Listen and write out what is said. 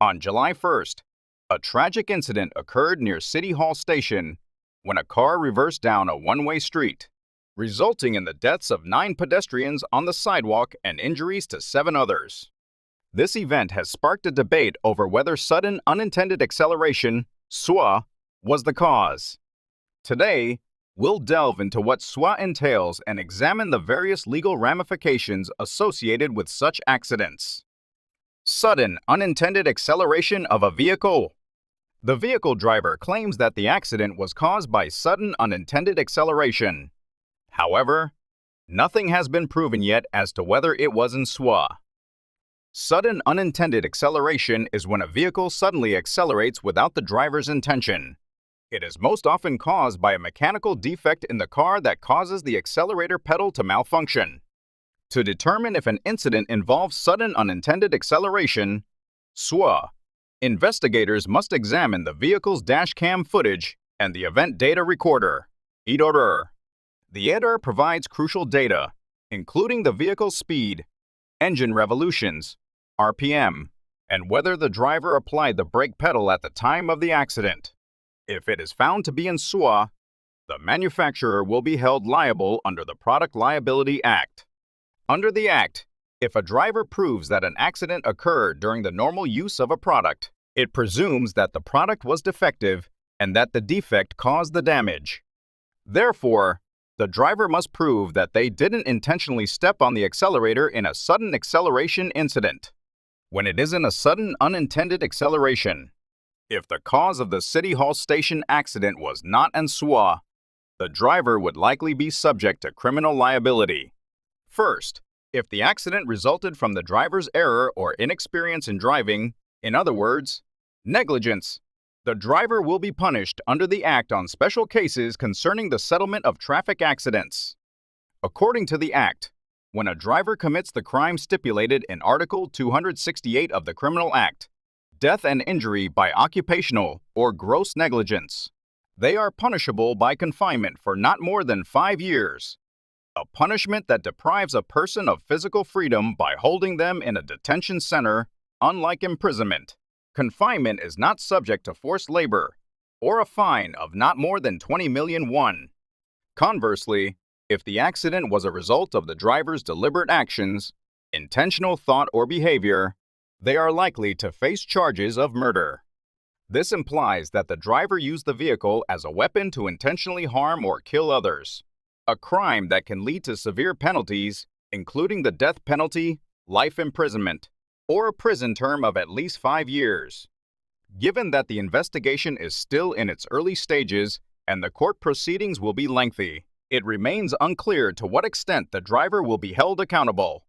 On July 1st, a tragic incident occurred near City Hall Station when a car reversed down a one-way street, resulting in the deaths of 9 pedestrians on the sidewalk and injuries to 7 others. This event has sparked a debate over whether sudden unintended acceleration, SUA, was the cause. Today, we'll delve into what SUA entails and examine the various legal ramifications associated with such accidents. Sudden unintended acceleration of a vehicle. The vehicle driver claims that the accident was caused by sudden unintended acceleration. However, nothing has been proven yet as to whether it was in SUA. Sudden unintended acceleration is when a vehicle suddenly accelerates without the driver's intention. It is most often caused by a mechanical defect in the car that causes the accelerator pedal to malfunction. To determine if an incident involves sudden unintended acceleration, SUA, investigators must examine the vehicle's dashcam footage and the event data recorder, EDR. The EDR provides crucial data, including the vehicle's speed, engine revolutions, RPM, and whether the driver applied the brake pedal at the time of the accident. If it is found to be in SUA, the manufacturer will be held liable under the Product Liability Act. Under the Act, if a driver proves that an accident occurred during the normal use of a product, it presumes that the product was defective and that the defect caused the damage. Therefore, the driver must prove that they didn't intentionally step on the accelerator in a sudden acceleration incident. When it isn't a sudden unintended acceleration, if the cause of the City Hall Station accident was not in SUA, the driver would likely be subject to criminal liability. First, if the accident resulted from the driver's error or inexperience in driving, in other words, negligence, the driver will be punished under the Act on special cases concerning the settlement of traffic accidents. According to the Act, when a driver commits the crime stipulated in Article 268 of the Criminal Act, death and injury by occupational or gross negligence, they are punishable by confinement for not more than 5 years. A punishment that deprives a person of physical freedom by holding them in a detention center, unlike imprisonment. Confinement is not subject to forced labor or a fine of not more than 20 million won. Conversely, if the accident was a result of the driver's deliberate actions, intentional thought or behavior, they are likely to face charges of murder. This implies that the driver used the vehicle as a weapon to intentionally harm or kill others, a crime that can lead to severe penalties, including the death penalty, life imprisonment, or a prison term of at least 5 years. Given that the investigation is still in its early stages and the court proceedings will be lengthy, it remains unclear to what extent the driver will be held accountable.